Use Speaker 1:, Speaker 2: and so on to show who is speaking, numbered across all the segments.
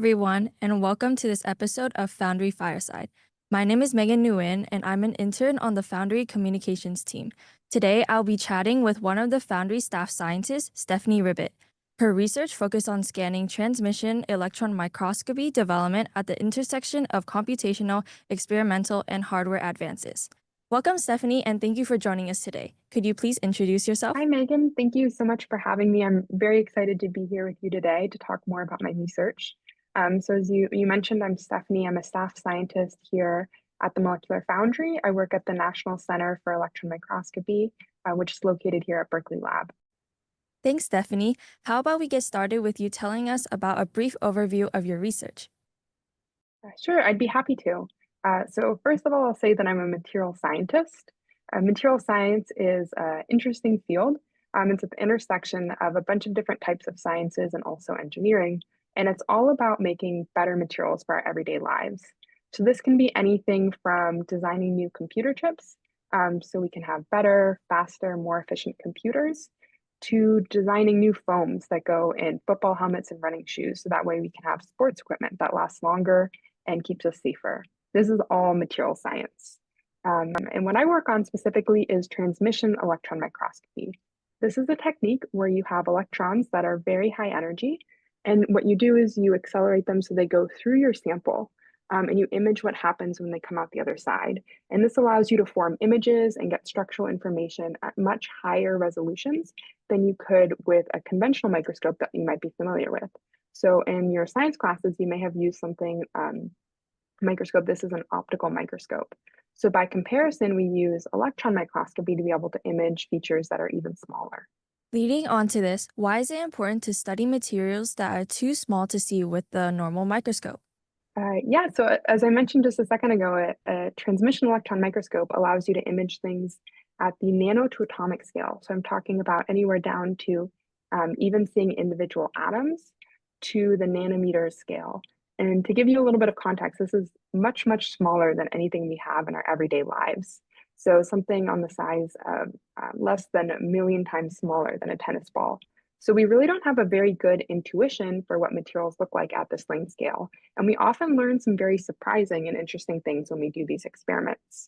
Speaker 1: everyone, and welcome to this episode of Foundry Fireside. My name is Megan Nguyen, and I'm an intern on the Foundry communications team. Today, I'll be chatting with one of the Foundry staff scientists, Stephanie Ribet. Her research focused on scanning transmission electron microscopy development at the intersection of computational, experimental, and hardware advances. Welcome, Stephanie, and thank you for joining us today. Could you please introduce yourself?
Speaker 2: Hi, Megan. Thank you so much for having me. I'm very excited to be here with you today to talk more about my research. So as you mentioned, I'm Stephanie. I'm a staff scientist here at the Molecular Foundry. I work at the National Center for Electron Microscopy, which is located here at Berkeley Lab.
Speaker 1: Thanks, Stephanie. How about we get started with you telling us about a brief overview of your research?
Speaker 2: Sure, I'd be happy to. So first of all, I'll say that I'm a material scientist. Material science is an interesting field. It's at the intersection of a bunch of different types of sciences and also engineering, and it's all about making better materials for our everyday lives. So this can be anything from designing new computer chips, so we can have better, faster, more efficient computers, to designing new foams that go in football helmets and running shoes, so that way we can have sports equipment that lasts longer and keeps us safer. This is all material science. And what I work on specifically is transmission electron microscopy. This is a technique where you have electrons that are very high energy. And what you do is you accelerate them so they go through your sample, and you image what happens when they come out the other side. And this allows you to form images and get structural information at much higher resolutions than you could with a conventional microscope that you might be familiar with. So in your science classes, you may have used something, microscope. This is an optical microscope. So by comparison, we use electron microscopy to be able to image features that are even smaller.
Speaker 1: Leading on to this, why is it important to study materials that are too small to see with the normal microscope?
Speaker 2: Yeah, so as I mentioned just a second ago, a transmission electron microscope allows you to image things at the nano to atomic scale. So I'm talking about anywhere down to even seeing individual atoms to the nanometer scale. And to give you a little bit of context, this is much, much smaller than anything we have in our everyday lives. So something on the size of less than a million times smaller than a tennis ball. So we really don't have a very good intuition for what materials look like at this length scale. And we often learn some very surprising and interesting things when we do these experiments.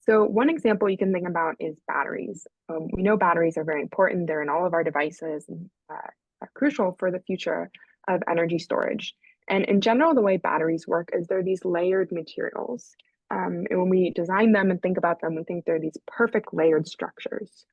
Speaker 2: So one example you can think about is batteries. We know batteries are very important. They're in all of our devices and are crucial for the future of energy storage. And in general, the way batteries work is they're these layered materials. And when we design them and think about them, we think they're these perfect layered structures.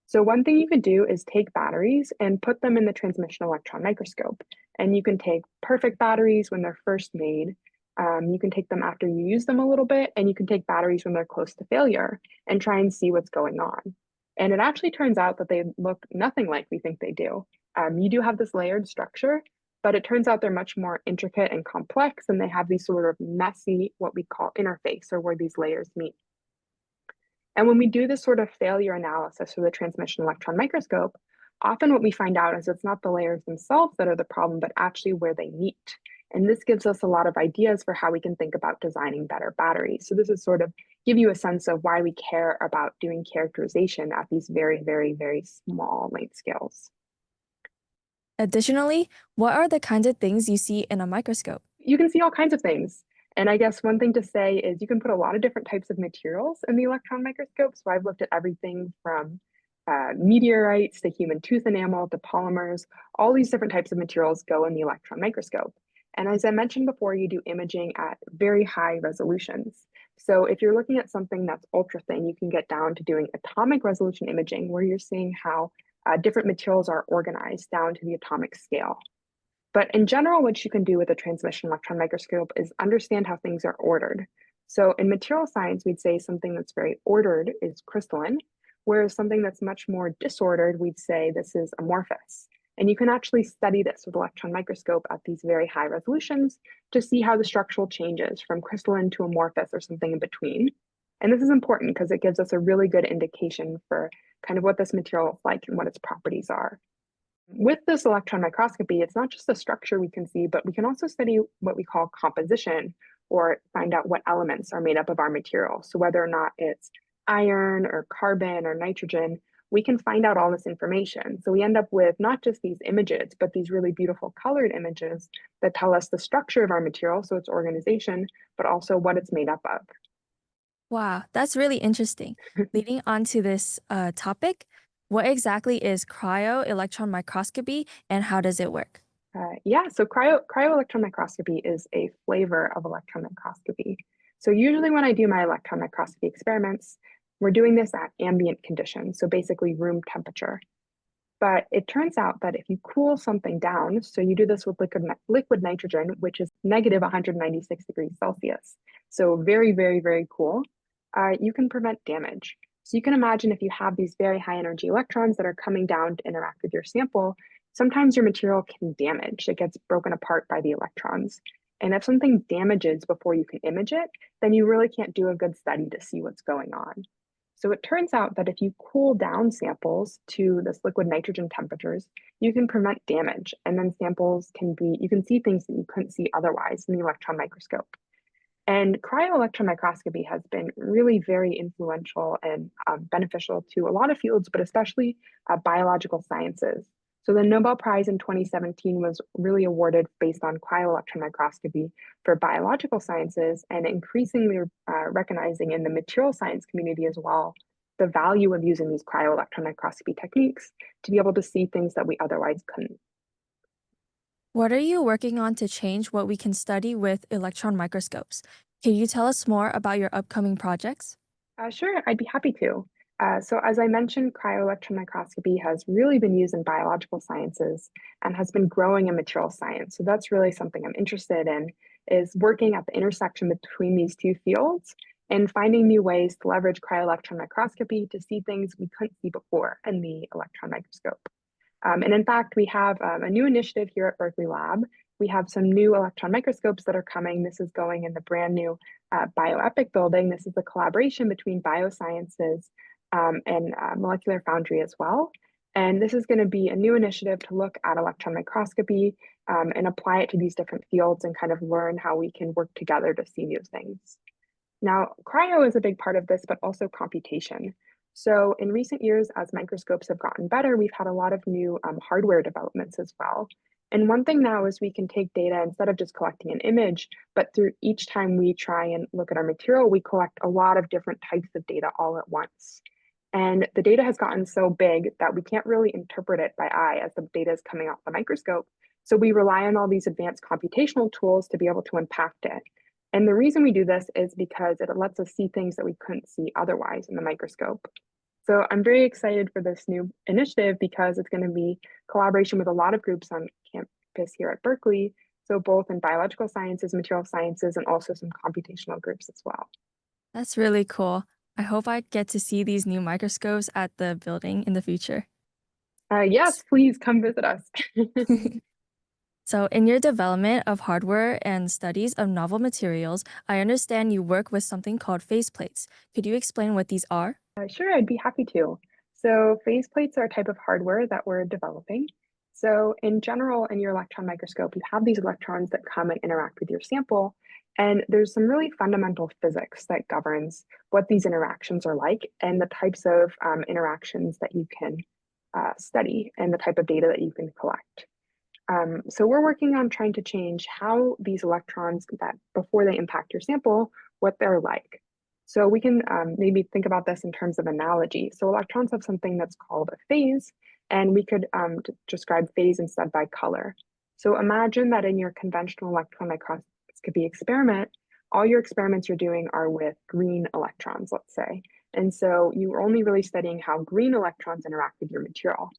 Speaker 2: So one thing you could do is take batteries and put them in the transmission electron microscope. And you can take perfect batteries when they're first made. You can take them after you use them a little bit, and you can take batteries when they're close to failure and try and see what's going on. And it actually turns out that they look nothing like we think they do. You do have this layered structure, but it turns out they're much more intricate and complex, and they have these sort of messy, what we call interface, or where these layers meet. And when we do this sort of failure analysis for the transmission electron microscope, often what we find out is it's not the layers themselves that are the problem, but actually where they meet. And this gives us a lot of ideas for how we can think about designing better batteries. So this is sort of give you a sense of why we care about doing characterization at these very, very, very small length scales.
Speaker 1: Additionally, what are the kinds of things you see in a microscope?
Speaker 2: You can see all kinds of things. And I guess one thing to say is you can put a lot of different types of materials in the electron microscope. So I've looked at everything from meteorites to human tooth enamel to polymers. All these different types of materials go in the electron microscope. And as I mentioned before, you do imaging at very high resolutions. So if you're looking at something that's ultra thin, you can get down to doing atomic resolution imaging, where you're seeing how different materials are organized down to the atomic scale. But in general, what you can do with a transmission electron microscope is understand how things are ordered. So in material science, we'd say something that's very ordered is crystalline, whereas something that's much more disordered, we'd say this is amorphous. And you can actually study this with electron microscope at these very high resolutions to see how the structural changes from crystalline to amorphous or something in between. And this is important because it gives us a really good indication for kind of what this material is like and what its properties are. With this electron microscopy, it's not just the structure we can see, but we can also study what we call composition, or find out what elements are made up of our material. So whether or not it's iron or carbon or nitrogen, we can find out all this information. So we end up with not just these images, but these really beautiful colored images that tell us the structure of our material, so its organization, but also what it's made up of.
Speaker 1: Wow, that's really interesting. Leading on to this topic, what exactly is cryo-electron microscopy and how does it work?
Speaker 2: Yeah, so cryo-electron microscopy is a flavor of electron microscopy. So usually when I do my electron microscopy experiments, we're doing this at ambient conditions, so basically room temperature. But it turns out that if you cool something down, so you do this with liquid nitrogen, which is negative 196 degrees Celsius, so very, very, very cool, you can prevent damage. So you can imagine if you have these very high energy electrons that are coming down to interact with your sample, sometimes your material can damage. It gets broken apart by the electrons. And if something damages before you can image it, then you really can't do a good study to see what's going on. So it turns out that if you cool down samples to this liquid nitrogen temperatures, you can prevent damage. And then samples you can see things that you couldn't see otherwise in the electron microscope. And cryo-electron microscopy has been really very influential and beneficial to a lot of fields, but especially biological sciences. So the Nobel Prize in 2017 was really awarded based on cryo-electron microscopy for biological sciences and increasingly recognizing in the material science community as well the value of using these cryo-electron microscopy techniques to be able to see things that we otherwise couldn't.
Speaker 1: What are you working on to change what we can study with electron microscopes? Can you tell us more about your upcoming projects?
Speaker 2: Sure, I'd be happy to. So as I mentioned, cryo-electron microscopy has really been used in biological sciences and has been growing in material science. So that's really something I'm interested in, is working at the intersection between these two fields and finding new ways to leverage cryo-electron microscopy to see things we couldn't see before in the electron microscope. And in fact, we have a new initiative here at Berkeley Lab. We have some new electron microscopes that are coming. This is going in the brand new BioEpic building. This is a collaboration between biosciences and molecular Foundry as well. And this is going to be a new initiative to look at electron microscopy and apply it to these different fields and kind of learn how we can work together to see new things. Now, cryo is a big part of this, but also computation. So in recent years, as microscopes have gotten better, we've had a lot of new hardware developments as well. And one thing now is we can take data instead of just collecting an image, but through each time we try and look at our material, we collect a lot of different types of data all at once. And the data has gotten so big that we can't really interpret it by eye as the data is coming off the microscope. So we rely on all these advanced computational tools to be able to impact it. And the reason we do this is because it lets us see things that we couldn't see otherwise in the microscope. So I'm very excited for this new initiative because it's going to be collaboration with a lot of groups on campus here at Berkeley. So both in biological sciences, material sciences, and also some computational groups as well.
Speaker 1: That's really cool. I hope I get to see these new microscopes at the building in the future.
Speaker 2: Yes, please come visit us.
Speaker 1: So, in your development of hardware and studies of novel materials, I understand you work with something called phase plates. Could you explain what these are?
Speaker 2: Sure, I'd be happy to. So phase plates are a type of hardware that we're developing. So in general, in your electron microscope, you have these electrons that come and interact with your sample. And there's some really fundamental physics that governs what these interactions are like and the types of interactions that you can study and the type of data that you can collect. So we're working on trying to change how these electrons that before they impact your sample, what they're like. So we can maybe think about this in terms of analogy. So electrons have something that's called a phase, and we could describe phase instead by color. So imagine that in your conventional electron microscopy experiment, all your experiments you're doing are with green electrons, let's say. And so you're only really studying how green electrons interact with your material.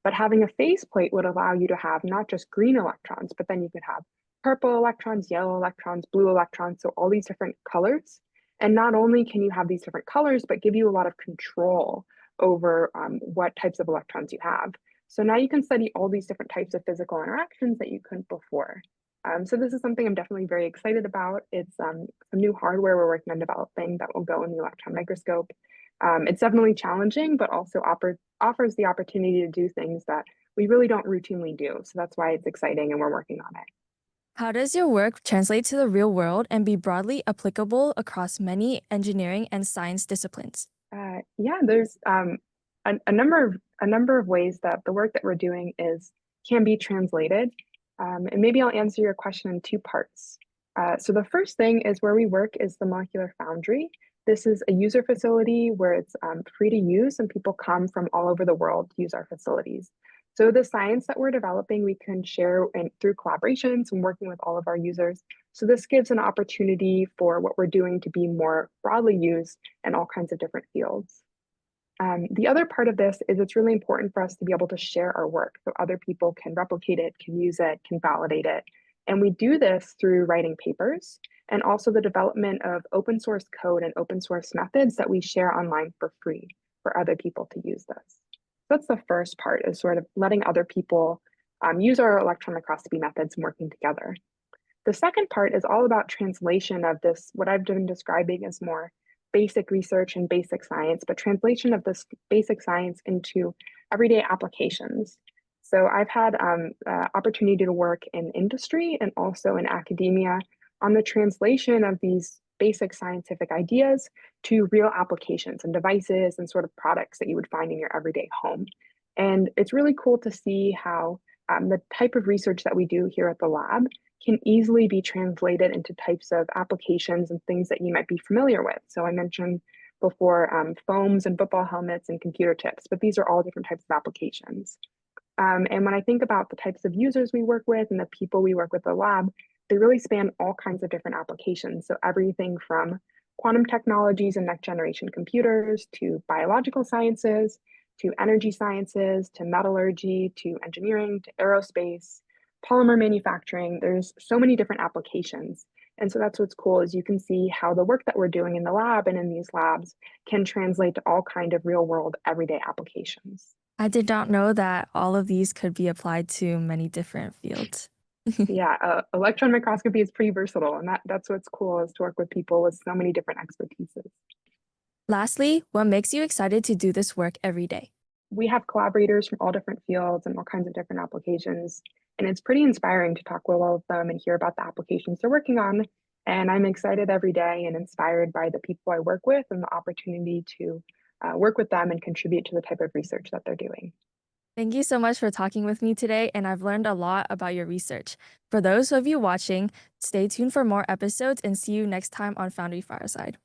Speaker 2: But having a phase plate would allow you to have not just green electrons, but then you could have purple electrons, yellow electrons, blue electrons, so all these different colors. And not only can you have these different colors, but give you a lot of control over what types of electrons you have. So now you can study all these different types of physical interactions that you couldn't before. So this is something I'm definitely very excited about. It's some new hardware we're working on developing that will go in the electron microscope. It's definitely challenging, but also offers the opportunity to do things that we really don't routinely do. So that's why it's exciting and we're working on it.
Speaker 1: How does your work translate to the real world and be broadly applicable across many engineering and science disciplines?
Speaker 2: Yeah, there's a number of ways that the work that we're doing can be translated. And maybe I'll answer your question in two parts. So the first thing is where we work is the Molecular Foundry. This is a user facility where it's free to use and people come from all over the world to use our facilities. So the science that we're developing, we can share through collaborations and working with all of our users. So this gives an opportunity for what we're doing to be more broadly used in all kinds of different fields. The other part of this is it's really important for us to be able to share our work so other people can replicate it, can use it, can validate it. And we do this through writing papers and also the development of open source code and open source methods that we share online for free for other people to use this. That's the first part, is sort of letting other people use our electron microscopy methods and working together. The second part is all about translation of this, what I've been describing as more basic research and basic science, but translation of this basic science into everyday applications. So I've had opportunity to work in industry and also in academia on the translation of these basic scientific ideas to real applications and devices and sort of products that you would find in your everyday home. And it's really cool to see how the type of research that we do here at the lab can easily be translated into types of applications and things that you might be familiar with. So I mentioned before foams and football helmets and computer chips, but these are all different types of applications. And when I think about the types of users we work with and the people we work with at the lab, they really span all kinds of different applications. So everything from quantum technologies and next generation computers to biological sciences, to energy sciences, to metallurgy, to engineering, to aerospace, polymer manufacturing. There's so many different applications. And so that's what's cool, is you can see how the work that we're doing in the lab and in these labs can translate to all kind of real world everyday applications.
Speaker 1: I did not know that all of these could be applied to many different fields.
Speaker 2: Yeah, electron microscopy is pretty versatile, and that's what's cool, is to work with people with so many different expertises.
Speaker 1: Lastly, what makes you excited to do this work every day?
Speaker 2: We have collaborators from all different fields and all kinds of different applications, and it's pretty inspiring to talk with all of them and hear about the applications they're working on. And I'm excited every day and inspired by the people I work with and the opportunity to work with them and contribute to the type of research that they're doing.
Speaker 1: Thank you so much for talking with me today, and I've learned a lot about your research. For those of you watching, stay tuned for more episodes and see you next time on Foundry Fireside.